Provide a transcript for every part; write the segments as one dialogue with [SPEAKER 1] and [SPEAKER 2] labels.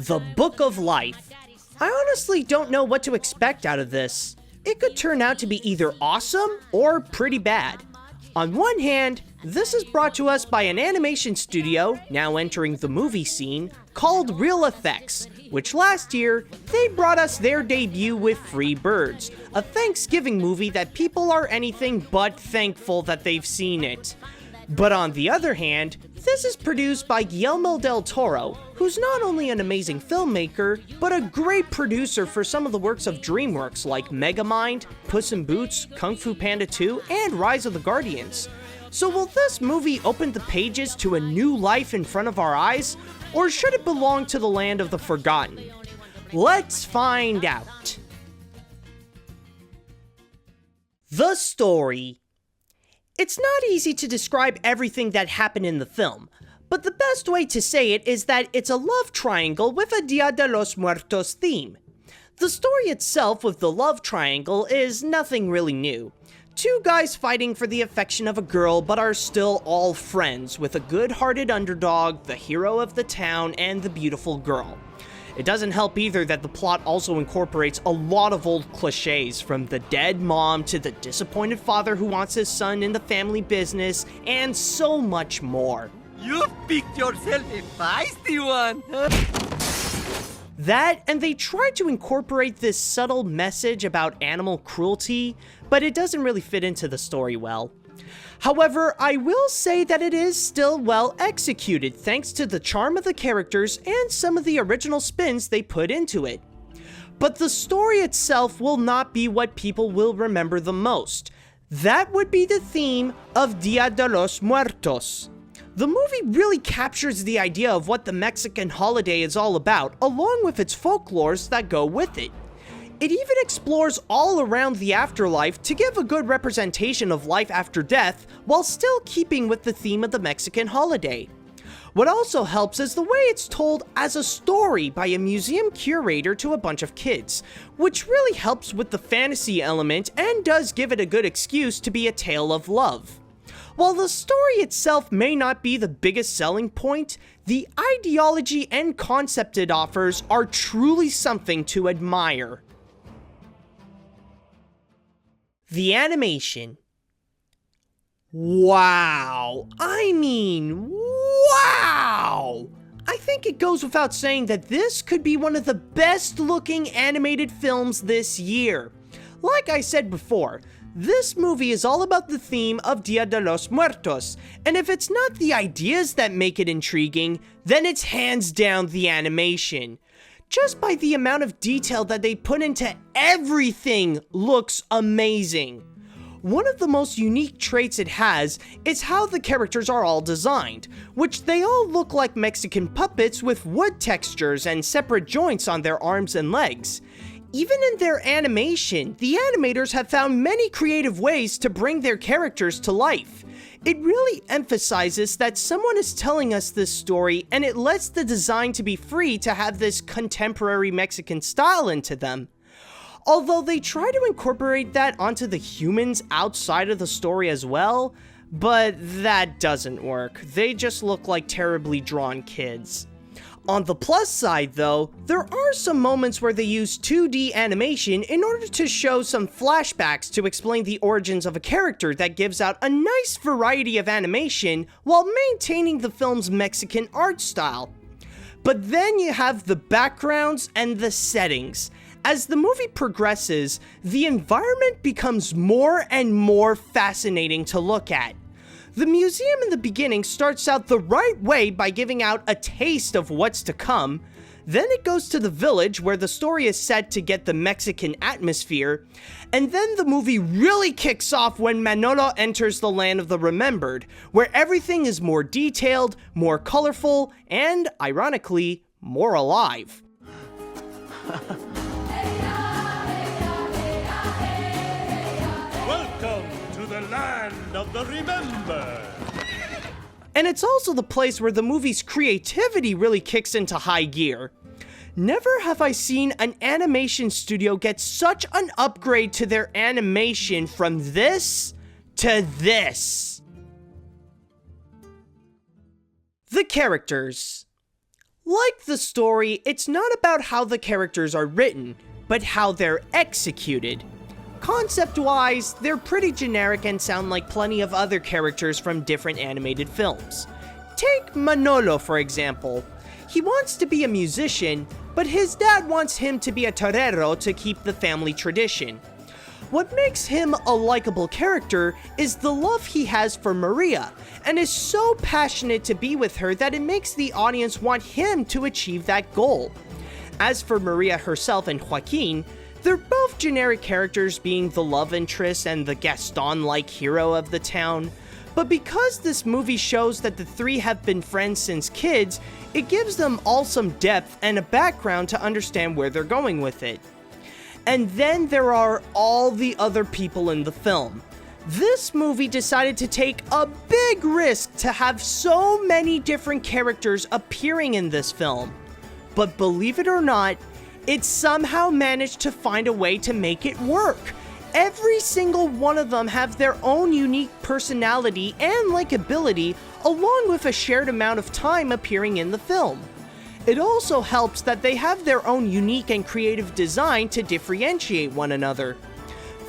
[SPEAKER 1] The Book of Life. I honestly don't know what to expect out of this. It could turn out to be either awesome or pretty bad. On one hand, this is brought to us by an animation studio, now entering the movie scene, called Real Effects, which last year, they brought us their debut with Free Birds, a Thanksgiving movie that people are anything but thankful that they've seen it. But on the other hand, this is produced by Guillermo del Toro, who's not only an amazing filmmaker, but a great producer for some of the works of DreamWorks like Megamind, Puss in Boots, Kung Fu Panda 2, and Rise of the Guardians. So will this movie open the pages to a new life in front of our eyes, or should it belong to the land of the forgotten? Let's find out. The story. It's not easy to describe everything that happened in the film, but the best way to say it is that it's a love triangle with a Dia de los Muertos theme. The story itself with the love triangle is nothing really new. Two guys fighting for the affection of a girl but are still all friends, with a good-hearted underdog, the hero of the town, and the beautiful girl. It doesn't help either that the plot also incorporates a lot of old cliches, from the dead mom to the disappointed father who wants his son in the family business, and so much more.
[SPEAKER 2] You've picked yourself a feisty one!
[SPEAKER 1] That, and they try to incorporate this subtle message about animal cruelty, but it doesn't really fit into the story well. However, I will say that it is still well executed thanks to the charm of the characters and some of the original spins they put into it. But the story itself will not be what people will remember the most. That would be the theme of Dia de los Muertos. The movie really captures the idea of what the Mexican holiday is all about, along with its folklores that go with it. It even explores all around the afterlife to give a good representation of life after death, while still keeping with the theme of the Mexican holiday. What also helps is the way it's told as a story by a museum curator to a bunch of kids, which really helps with the fantasy element and does give it a good excuse to be a tale of love. While the story itself may not be the biggest selling point, the ideology and concept it offers are truly something to admire. The animation. Wow! I mean, wow! I think it goes without saying that this could be one of the best looking animated films this year. Like I said before, this movie is all about the theme of Dia de los Muertos, and if it's not the ideas that make it intriguing, then it's hands down the animation. Just by the amount of detail that they put into everything looks amazing. One of the most unique traits it has is how the characters are all designed, which they all look like Mexican puppets with wood textures and separate joints on their arms and legs. Even in their animation, the animators have found many creative ways to bring their characters to life. It really emphasizes that someone is telling us this story, and it lets the design to be free to have this contemporary Mexican style into them. Although they try to incorporate that onto the humans outside of the story as well, but that doesn't work. They just look like terribly drawn kids. On the plus side though, there are some moments where they use 2D animation in order to show some flashbacks to explain the origins of a character that gives out a nice variety of animation while maintaining the film's Mexican art style. But then you have the backgrounds and the settings. As the movie progresses, the environment becomes more and more fascinating to look at. The museum in the beginning starts out the right way by giving out a taste of what's to come. Then it goes to the village where the story is set to get the Mexican atmosphere. And then the movie really kicks off when Manolo enters the land of the remembered, where everything is more detailed, more colorful, and, ironically, more alive.
[SPEAKER 3] Welcome to the land of the remembered.
[SPEAKER 1] And it's also the place where the movie's creativity really kicks into high gear. Never have I seen an animation studio get such an upgrade to their animation from this to this. The characters. Like the story, it's not about how the characters are written, but how they're executed. Concept-wise, they're pretty generic and sound like plenty of other characters from different animated films. Take Manolo, for example. He wants to be a musician, but his dad wants him to be a torero to keep the family tradition. What makes him a likable character is the love he has for Maria, and is so passionate to be with her that it makes the audience want him to achieve that goal. As for Maria herself and Joaquin, they're both generic characters, being the love interest and the Gaston-like hero of the town. But because this movie shows that the three have been friends since kids, it gives them all some depth and a background to understand where they're going with it. And then there are all the other people in the film. This movie decided to take a big risk to have so many different characters appearing in this film. But believe it or not, it somehow managed to find a way to make it work. Every single one of them have their own unique personality and likability, along with a shared amount of time appearing in the film. It also helps that they have their own unique and creative design to differentiate one another.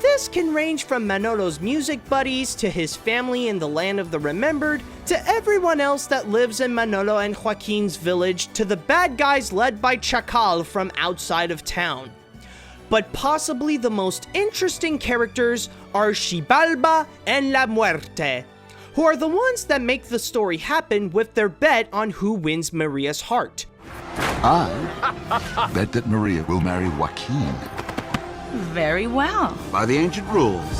[SPEAKER 1] This can range from Manolo's music buddies to his family in the Land of the Remembered, to everyone else that lives in Manolo and Joaquin's village, to the bad guys led by Chacal from outside of town. But possibly the most interesting characters are Xibalba and La Muerte, who are the ones that make the story happen with their bet on who wins Maria's heart.
[SPEAKER 4] I bet that Maria will marry Joaquin.
[SPEAKER 5] Very well.
[SPEAKER 4] By the ancient rules.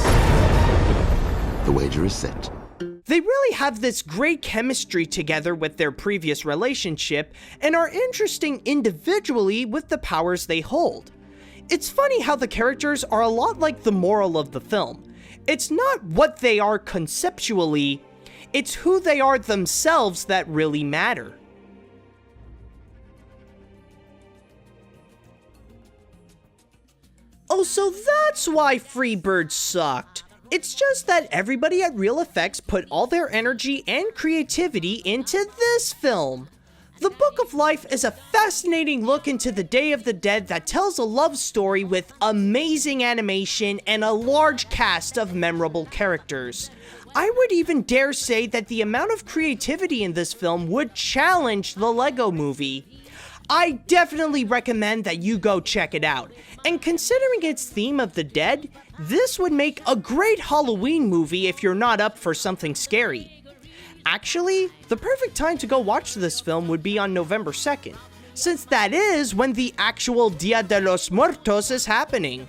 [SPEAKER 4] The wager is set.
[SPEAKER 1] They really have this great chemistry together with their previous relationship, and are interesting individually with the powers they hold. It's funny how the characters are a lot like the moral of the film. It's not what they are conceptually, it's who they are themselves that really matter. Oh, so that's why Freebird sucked. It's just that everybody at Real Effects put all their energy and creativity into this film. The Book of Life is a fascinating look into the Day of the Dead that tells a love story with amazing animation and a large cast of memorable characters. I would even dare say that the amount of creativity in this film would challenge the Lego Movie. I definitely recommend that you go check it out, and considering its theme of the dead, this would make a great Halloween movie if you're not up for something scary. Actually, the perfect time to go watch this film would be on November 2nd, since that is when the actual Dia de los Muertos is happening.